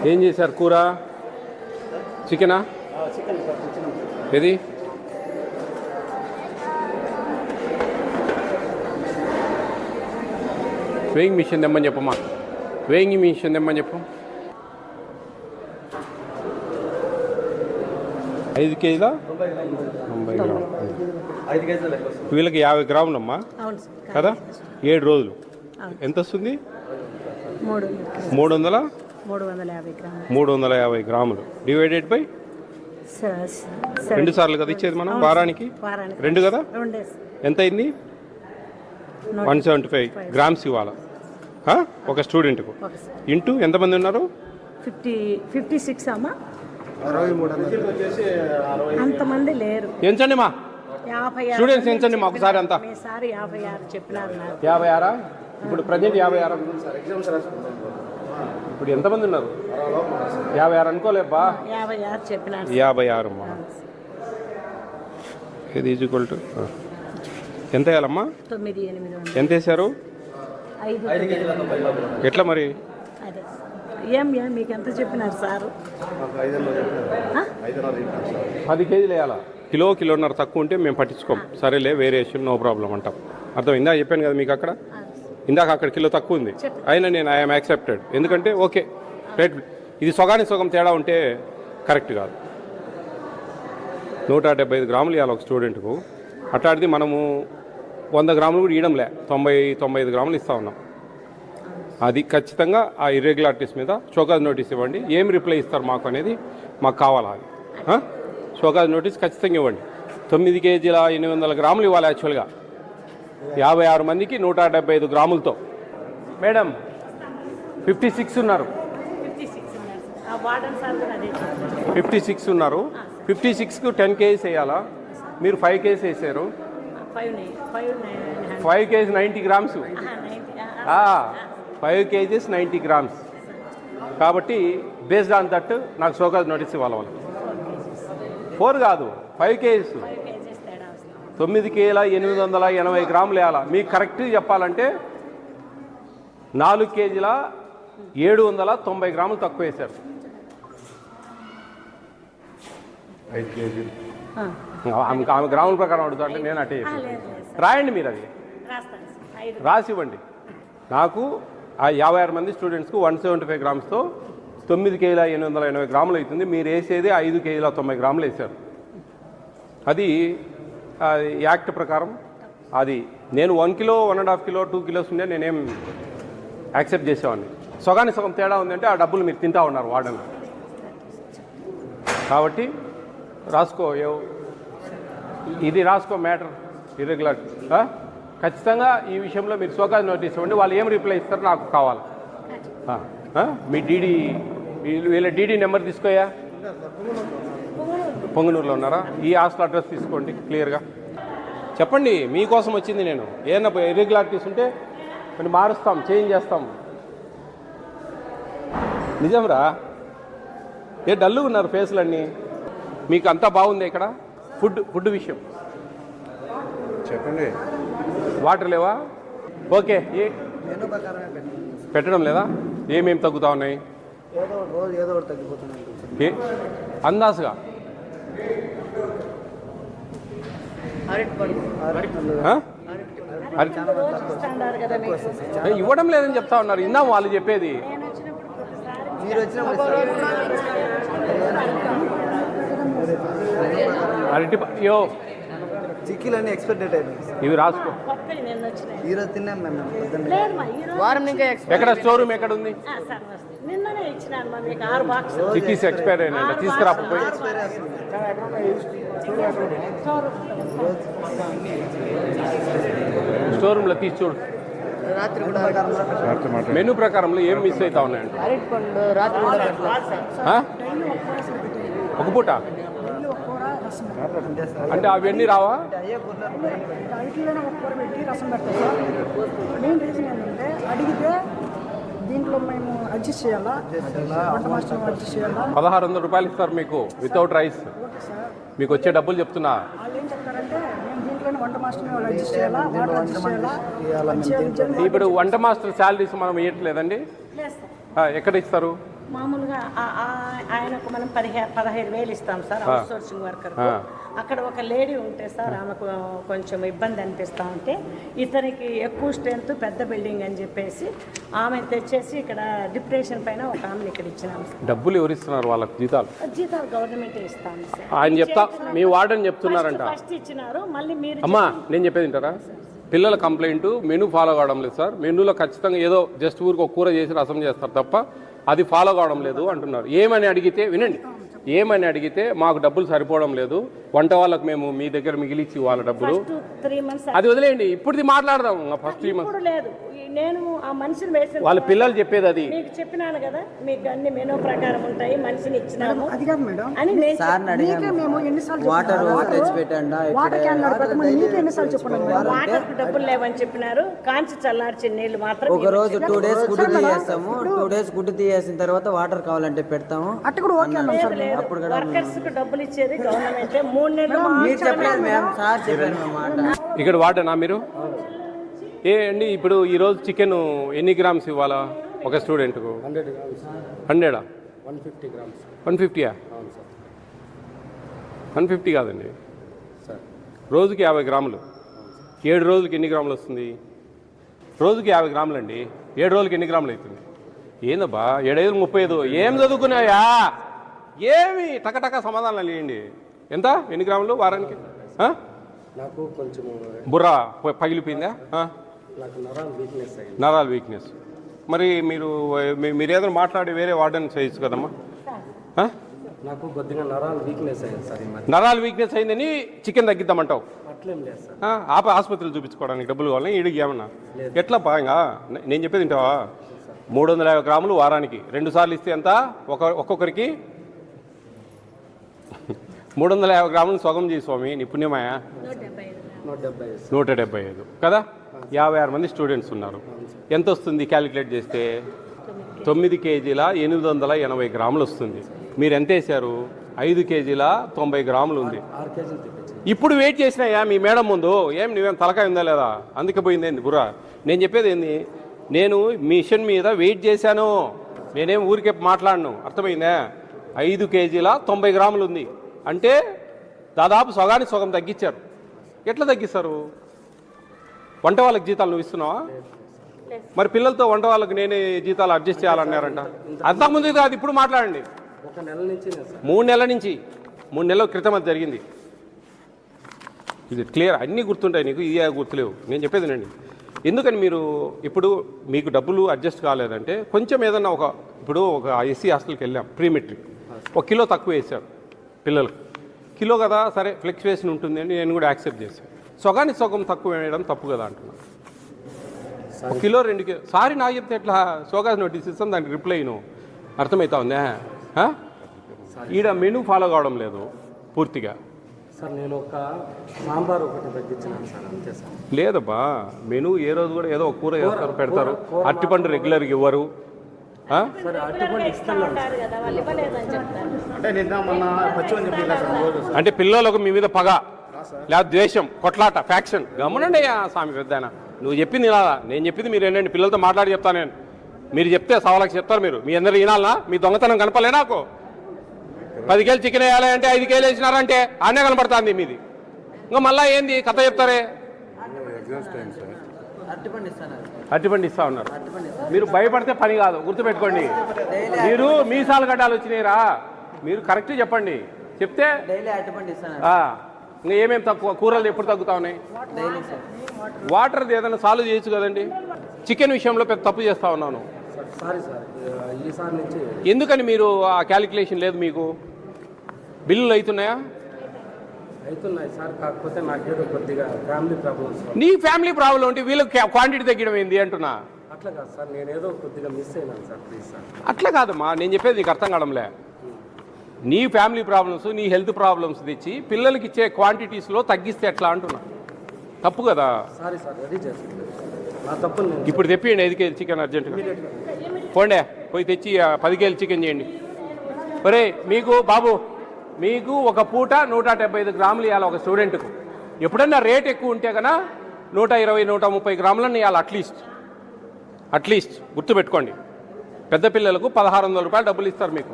ఏం చేశారు కూర? చికెనా? ఏది? వేయింగ్ మిషన్ తెమ్మని చెప్పమ్మా. వేయింగ్ మిషన్ తెమ్మని చెప్పు. 5 కేజీల 90 గ్రాములు. వీళ్ళకి 50 గ్రాములమ్మా కదా? 7 రోజులు ఎంత వస్తుంది? 350 గ్రాములు డివైడెడ్ బై 2 సార్లు కదా ఇచ్చేది మనం వారానికి? 2 కదా? ఎంత అయింది? 175 గ్రామ్స్ ఇవ్వాలి ఒక స్టూడెంట్కు. ఇంటూ ఎంతమంది ఉన్నారు? 56 అమ్మా. అంతమంది లేరు. ఎంచండి మా స్టూడెంట్స్ ఎంచండి మా ఒకసారి అంతా. 56 చెప్పినారు. 56 ఇప్పుడు ప్రజెంట్ 56. ఇప్పుడు ఎంతమంది ఉన్నారు? 56 అనుకోలేబ్బా. 56 చెప్పినారు. 56 అమ్మా. ఇది ఈక్వల్ టు ఎంత వేయాలమ్మా? 9,800. ఎంత వేసారు? 5. ఎట్లా మరి? మీకు ఎంత చెప్పినారు సారు? 10 కేజీలు వేయాలా? కిలోన్నర తక్కువ ఉంటే మేము పట్టించుకోం. సరేలే వేరియేషన్ నో ప్రాబ్లం అంటాం. అర్థం ఇందాక చెప్పాను కదా మీకు. ఇందాక అక్కడ కిలో తక్కువ ఉంది అయినా నేను ఐఎమ్ యాక్సెప్టెడ్. ఎందుకంటే ఓకే రేట్ ఇది సగం తేడా ఉంటే కరెక్ట్ కాదు. 175 గ్రాములు ఇవ్వాలి ఒక స్టూడెంట్కు. అట్లాంటిది మనము 100 గ్రాములు కూడా ఇవ్వడంలే, 90-95 గ్రాములు ఇస్తూ ఉన్నాం. అది ఖచ్చితంగా ఆ ఇర్రెగ్యులారిటీస్ మీద షోకాజ్ నోటీస్ ఇవ్వండి. ఏం రిప్లై ఇస్తారు మాకు అనేది మాకు కావాలా? అది షోకాజ్ నోటీస్ ఖచ్చితంగా ఇవ్వండి. 9 కేజీల 800 గ్రాములు ఇవ్వాలి యాక్చువల్గా. 56 మందికి 175 గ్రాములతో. మేడం 56 ఉన్నారు. 56 ఉన్నారు. 56కు 10 కేజీస్ వేయాలా? మీరు 5 కేజీస్ వేసారు. 5 కేజీ 90 గ్రామ్స్. 5 kgs 90 grams. కాబట్టి బేస్డ్ ఆన్ దట్ నాకు షోకాజ్ నోటీస్ ఇవ్వాలి. 4 కాదు 5 కేజీస్. 9 కేజీల 880 గ్రాములు వేయాలా? మీకు కరెక్ట్గా చెప్పాలంటే 4 కేజీల 790 గ్రాములు తక్కువ వేశారు. 5 కేజీలు ఆమె గ్రాముల ప్రకారం అడుగుతా అంటే నేను అటే రాయండి. మీరు అది రాసి ఇవ్వండి నాకు. ఆ 56 మంది స్టూడెంట్స్కు 175 గ్రామ్స్తో 9 కేజీల 880 గ్రాములు అవుతుంది. మీరు వేసేది 5 కేజీల 90 గ్రాములు వేశారు. అది యాక్ట్ ప్రకారం అది నేను 1 కిలో 1.5 కిలో 2 కిలోస్ ఉండే నేనేం యాక్సెప్ట్ చేసేవాడిని. సగం తేడా ఉందంటే ఆ డబ్బులు మీరు తింటా ఉన్నారు వాడని. కాబట్టి రాసుకో, ఇది రాసుకో మ్యాటర్ ఇర్రెగ్యులర్. ఖచ్చితంగా ఈ విషయంలో మీరు షోకాజ్ నోటీస్ ఇవ్వండి. వాళ్ళు ఏం రిప్లై ఇస్తారో నాకు కావాలి. మీ డీడీ వీళ్ళ డీడీ నెంబర్ తీసుకోయా? పొంగనూరులో ఉన్నారా? ఈ హాస్టల్ అడ్రస్ తీసుకోండి క్లియర్గా చెప్పండి. మీకోసం వచ్చింది నేను. ఏదైనా ఇర్రెగ్యులారిటీస్ ఉంటే కొన్ని మారుస్తాం, చేంజ్ చేస్తాం. నిజంరా? ఏ డల్లుగా ఉన్నారు ఫేస్లన్నీ? మీకు అంతా బాగుంది ఇక్కడ? ఫుడ్ విషయం చెప్పండి. వాటర్ లేవా? ఓకే. పెట్టడం లేదా? ఏమేమి తగ్గుతా ఉన్నాయి? అందాజుగా ఇవ్వడం లేదని చెప్తా ఉన్నారు. ఇందాం వాళ్ళు చెప్పేది. అరటి చిక్కీలన్నీ ఎక్స్పైర్ డేట్ అయిపోయింది. ఇవి రాసుకో. ఈరోజు తిన్నాం మేము. ఎక్కడ స్టోర్ రూమ్ ఎక్కడ ఉంది? చిక్కీస్ ఎక్స్పైర్ అయినా తీసుకురాకపోయి స్టోర్ రూమ్లో తీసి చూడు. మెనూ ప్రకారంలో ఏం మిస్ అవుతా ఉన్నాయండి? ఒక పూట అంటే అవన్నీ రావా? దీంట్లో మేము అడ్జస్ట్ చేయాలా? 1,600 రూపాయలు ఇస్తారు మీకు వితౌట్ రైస్. మీకు వచ్చే డబ్బులు చెప్తున్నా. ఇప్పుడు వంట మాస్టర్ శాలరీస్ మనం ఇవ్వట్లేదండి. ఎక్కడ ఇస్తారు? మామూలుగా ఆయనకు మనం 17,000 ఇస్తాం సార్ అవుట్ సోర్సింగ్ వర్కర్. అక్కడ ఒక లేడీ ఉంటే సార్ ఆమెకు కొంచెం ఇబ్బంది అనిపిస్తూ ఉంటే ఇతనికి ఎక్కువ స్ట్రెంత్ పెద్ద బిల్డింగ్ అని చెప్పేసి ఆమె తెచ్చేసి ఇక్కడ డిప్రెషన్ పైన ఒక ఆమెను ఇక్కడ ఇచ్చినాం సార్. డబ్బులు ఎవరు ఇస్తున్నారు వాళ్ళకి జీతాలు? జీతాలు గవర్నమెంట్ ఇస్తాను సార్. ఆయన చెప్తా మీ వార్డెన్ చెప్తున్నారంట. ఫస్ట్ ఇచ్చినారు, మళ్ళీ మీరు అమ్మా నేను చెప్పేది వింటారా? పిల్లల కంప్లైంట్ మెనూ ఫాలో కావడం లేదు సార్. మెనూలో ఖచ్చితంగా ఏదో జస్ట్ ఊరికి ఒక కూర చేసి రసం చేస్తారు తప్ప అది ఫాలో కావడం లేదు అంటున్నారు. ఏమని అడిగితే వినండి, ఏమని అడిగితే మాకు డబ్బులు సరిపోవడం లేదు, వంట వాళ్ళకి మేము మీ దగ్గర మిగిలిచ్చి వాళ్ళ డబ్బులు 3 months అది వదిలేయండి. ఇప్పుడుది మాట్లాడదాం. ఫస్ట్ 3 months లేదు. నేను ఆ మనిషిని వేసిన వాళ్ళ పిల్లలు చెప్పేది అది. మీకు చెప్పినాను కదా, మీకు అన్ని మెనూ ప్రకారం ఉంటాయి, మనిషిని ఇచ్చినాము అది కాదు మేడం, అని నేను మీకే మేము ఎన్నిసార్లు వాటర్ తెచ్చి పెట్టండి, వాటర్ క్యాన్ పెట్టమని మీకే ఎన్నిసార్లు చెప్పండి మేడం. వాటర్కి డబ్బులు లేవని చెప్పినారు. కాంచి చల్లార్చిన నీళ్లు మాత్రం ఒక రోజు 2 days గుడ్డు తీయేస్తాము. 2 days గుడ్డు తీయేసిన తర్వాత వాటర్ కావాలంటే పెడతాము. అట్ట కూడా ఓకే అన్నాం సార్. అప్పుడు వర్కర్స్ కు డబ్బులు ఇచ్చేది గవర్నమెంట్. 3 నెలలు మీరు చెప్పలేదు మ్యామ్, సార్ చెప్పాను మాట. ఇక్కడ వాడనా మీరు? ఏ అండి ఇప్పుడు ఈరోజు చికెన్ ఎన్ని గ్రామ్స్ ఇవ్వాలా ఒక స్టూడెంట్కు? 100 grams. 100 150 grams. 150యా? అవును సార్. 150 కాదండి సార్, రోజుకి 50 గ్రాములు. 7 రోజులకి ఎన్ని గ్రాములు వస్తుంది? రోజుకి 50 గ్రాములు అండి. 7 రోజులకి ఎన్ని గ్రాములు అవుతుంది? ఏందబ్బా 7 5 35. ఏం చదువుకున్నాయా? ఏమి టకటక సమాధానాలు ఇవ్వండి. ఎంత ఎన్ని గ్రాములు వారానికి? నాకు కొంచెం బుర్ర పగిలిపోయిందా? నాకు నరాలు వీక్నెస్ అయింది. నరాల వీక్నెస్. మరి మీరు ఏదైనా మాట్లాడి వేరే వార్డెన్ చేయొచ్చు కదమ్మా. నాకు కొద్దిగా నరాలు వీక్నెస్ అయింది సార్. ఈ మధ్య నరాలు వీక్నెస్ అయిందని చికెన్ తగ్గిద్దామంటావు? అట్లేం లేదు సార్. ఆసుపత్రులు చూపించుకోవడానికి డబ్బులు కావాలని ఈడికి ఏమన్నా ఎట్లా పాయంగా? నేను చెప్పేది వింటావా? 350 గ్రాములు వారానికి 2 సార్లు ఇస్తే ఎంత? ఒక్కొక్కరికి 350 గ్రాములు సగం చేయి స్వామి, నీ పుణ్యమాయా. 175 కదా? 56 మంది స్టూడెంట్స్ ఉన్నారు. ఎంత వస్తుంది క్యాలిక్యులేట్ చేస్తే? 9 కేజీల 880 గ్రాములు వస్తుంది. మీరు ఎంత వేశారు? 5 కేజీల 90 గ్రాములు ఉంది. 6 కేజీలు తెప్పించి ఇప్పుడు వెయిట్ చేసినాయా మీ మేడం ముందు? ఏం నువ్వేం తలకాయ ఉందా లేదా? అందుకే పోయిందేంది బుర్రా? నేను చెప్పేది ఏంది, నేను మిషన్ మీద వెయిట్ చేశాను, నేనేం ఊరికే మాట్లాడను. అర్థమైందా? 5 కేజీల 90 గ్రాములు ఉంది అంటే దాదాపు సగానికి సగం తగ్గించారు. ఎట్లా తగ్గిస్తారు? వంట వాళ్ళకి జీతాలు నువ్వు ఇస్తున్నావా? మరి పిల్లలతో వంట వాళ్ళకి నేనే జీతాలు అడ్జస్ట్ చేయాలన్నారంట. అంతకుముందు కాదు, ఇప్పుడు మాట్లాడండి. 1 నెల నుంచి సార్. 3 నెలల నుంచి, 3 నెలల క్రితం అది జరిగింది. ఇది క్లియర్, అన్నీ గుర్తుంటాయి నీకు, ఇది గుర్తులేవు. నేను చెప్పేదినండి. ఎందుకని మీరు ఇప్పుడు మీకు డబ్బులు అడ్జస్ట్ కాలేదంటే కొంచెం ఏదన్నా ఇప్పుడు ఒక ఎస్సీ హాస్టల్కి వెళ్ళాం, ప్రీ మెట్రిక్, 1 కిలో తక్కువ వేసారు పిల్లలకు. కిలో కదా, సరే ఫ్లక్చువేషన్ ఉంటుంది అని నేను కూడా యాక్సెప్ట్ చేశాను. సగానికి సగం తక్కువ వేయడం తప్పు కదా అంటున్నాను. 1 కిలో 2 కిలో సారీ నాకు చెప్తే ఎట్లా? సోగాస్ నోటీస్ ఇస్తాం, దానికి రిప్లై నువ్వు అర్థమవుతా ఉందా? ఈడ మెనూ ఫాలో కావడం లేదు పూర్తిగా. సార్ నేను ఒక సాంబార్ ఒకటి తగ్గించినాను సార్, అంతే సార్. లేదబ్బా, మెనూ ఏ రోజు కూడా ఏదో ఒక కూర చేస్తారు, పెడతారు. అరటిపండు రెగ్యులర్గా ఇవ్వరు. సరే అరటిపండు ఇస్తున్నాను కదా, వాళ్ళు ఇవ్వలేదని చెప్తారు. అంటే నిన్న మొన్న పచ్చివని చెప్పి అంటే పిల్లలకు మీ మీద పగ లేదా ద్వేషం, కొట్లాట, ఫ్యాక్షన్. గమనండి స్వామి పెద్దాయన, నువ్వు చెప్పింది వినాలా? నేను చెప్పింది మీరు ఏంటండి? పిల్లలతో మాట్లాడి చెప్తాను నేను. మీరు చెప్తే సవాళ్ళకి చెప్తారు మీరు. మీ అందరూ వినాలనా? మీ దొంగతనం కనపలే నాకు? 10 కేజీలు చికెన్ వేయాలి అంటే 5 కేజీలు వేసినారంటే ఆనే కనపడుతుంది మీది. ఇంకా మళ్ళీ ఏంది కథ చెప్తారే? అరటిపండు ఇస్తా ఉన్నారు. మీరు భయపడితే పని కాదు, గుర్తుపెట్టుకోండి. మీరు మీసాలు గడ్డాలు వచ్చినాయిరా, మీరు కరెక్ట్ చెప్పండి. చెప్తే డైలీ అరటిపండు ఇస్తాను. ఇంకా ఏమేమి తక్కువ? కూరలు ఎప్పుడు తగ్గుతా ఉన్నాయి? Daily sir. వాటర్ ఏదైనా సాల్వ్ చేయొచ్చు కదండి. చికెన్ విషయంలో పెద్ద తప్పు చేస్తా ఉన్నాను. సారీ సార్, ఈసారి నుంచి ఎందుకని మీరు ఆ క్యాలిక్యులేషన్ లేదు మీకు? బిల్లులు అవుతున్నాయా? అవుతున్నాయి సార్, కాకపోతే నాకేదో కొద్దిగా ఫ్యామిలీ ప్రాబ్లమ్స్. నీ ఫ్యామిలీ ప్రాబ్లం ఉంటే వీళ్ళకి క్వాంటిటీ తగ్గడం ఏంది అంటున్నా. అట్లా కాదు సార్, నేనేదో కొద్దిగా మిస్ అయినాను సార్, ప్లీజ్ సార్. అట్లా కాదమ్మా, నేను చెప్పేది నీకు అర్థం కావడంలే. నీ ఫ్యామిలీ ప్రాబ్లమ్స్, నీ హెల్త్ ప్రాబ్లమ్స్ తెచ్చి పిల్లలకి ఇచ్చే క్వాంటిటీస్లో తగ్గిస్తే ఎట్లా అంటున్నా. తప్పు కదా. సారీ సార్, రెడీ చేస్తాను, నా తప్పు. ఇప్పుడు తెప్పియండి 5 కేజీ చికెన్ అర్జెంటుగా. పోండే పోయి తెచ్చి 10 కేజీలు చికెన్ చేయండి. ఒరే మీకు బాబు, మీకు ఒక పూట 175 గ్రాములు ఇవ్వాలి ఒక స్టూడెంట్కు. ఎప్పుడన్నా రేట్ ఎక్కువ ఉంటే కన్నా 120, 130 గ్రాములను ఇవ్వాలి అట్లీస్ట్ గుర్తుపెట్టుకోండి. పెద్ద పిల్లలకు 1600 రూపాయలు డబ్బులు ఇస్తారు మీకు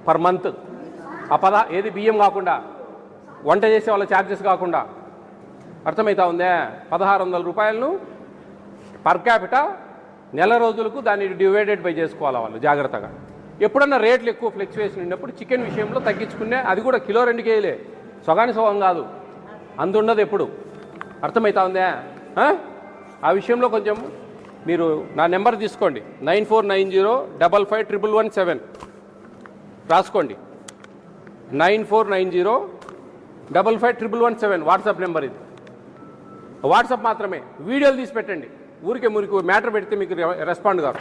పర్ మంత్. ఏది బియ్యం కాకుండా, వంట చేసే వాళ్ళ ఛార్జెస్ కాకుండా. అర్థమవుతా ఉందే? 1600 రూపాయలను పర్ క్యాపిటా నెల రోజులకు దాన్ని డివైడెడ్ బై చేసుకోవాలి వాళ్ళు జాగ్రత్తగా. ఎప్పుడన్నా రేట్లు ఎక్కువ ఫ్లక్చువేషన్ ఉన్నప్పుడు చికెన్ విషయంలో తగ్గించుకునే, అది కూడా కిలో 2 కేజీలే, సగాని సగం కాదు, అందుండదు ఎప్పుడు. అర్థమవుతా ఉందే? ఆ విషయంలో కొంచెం మీరు నా నెంబర్ తీసుకోండి, 9490551117 రాసుకోండి. 9490551117 వాట్సాప్ నెంబర్ ఇది. వాట్సాప్ మాత్రమే, వీడియోలు తీసి పెట్టండి. ఊరికే మ్యాటర్ పెడితే మీకు రెస్పాండ్ కాదు.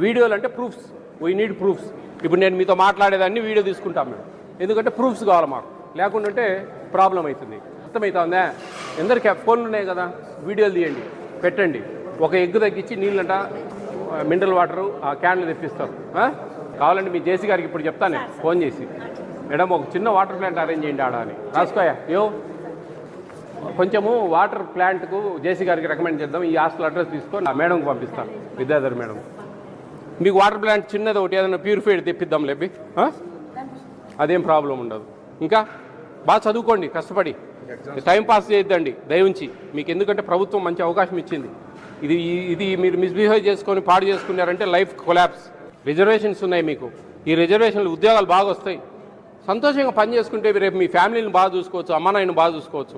వీడియోలు అంటే ప్రూఫ్స్, వీ నీడ్ ప్రూఫ్స్. ఇప్పుడు నేను మీతో మాట్లాడేదాన్ని వీడియో తీసుకుంటాం మేము, ఎందుకంటే ప్రూఫ్స్ కావాలి మాకు, లేకుంటే ప్రాబ్లం అవుతుంది. అర్థమవుతా ఉందా? ఎందరికి ఫోన్లు ఉన్నాయి కదా, వీడియోలు తీయండి, పెట్టండి. ఒక ఎగ్ తగ్గించి నీళ్ళంట, మినరల్ వాటరు, ఆ క్యాన్లు తెప్పిస్తారు. కావాలంటే మీ జేసీ గారికి ఇప్పుడు చెప్తాను నేను ఫోన్ చేసి, మేడం ఒక చిన్న వాటర్ ప్లాంట్ అరేంజ్ చేయండి ఆడ అని. రాసుకోయా, కొంచెము వాటర్ ప్లాంట్కు జేసీ గారికి రికమెండ్ చేద్దాం, ఈ హాస్టల్ అడ్రస్ తీసుకొని నా మేడంకి పంపిస్తాను, విద్యాధర్ మేడం. మీకు వాటర్ ప్లాంట్ చిన్నది ఒకటి ఏదైనా ప్యూరిఫైడ్ తెప్పిద్దాం లేపి, అదేం ప్రాబ్లం ఉండదు. ఇంకా బాగా చదువుకోండి, కష్టపడి టైం పాస్ చేయొద్దండి దయవుంచి మీకు, ఎందుకంటే ప్రభుత్వం మంచి అవకాశం ఇచ్చింది. ఇది మీరు మిస్బిహేవ్ చేసుకొని పాడు చేసుకున్నారంటే లైఫ్ కొలాప్స్. రిజర్వేషన్స్ ఉన్నాయి మీకు, ఈ రిజర్వేషన్లు ఉద్యోగాలు బాగా వస్తాయి. సంతోషంగా పని చేసుకుంటే రేపు మీ ఫ్యామిలీని బాగా చూసుకోవచ్చు, అమ్మ నాయన బాగా చూసుకోవచ్చు.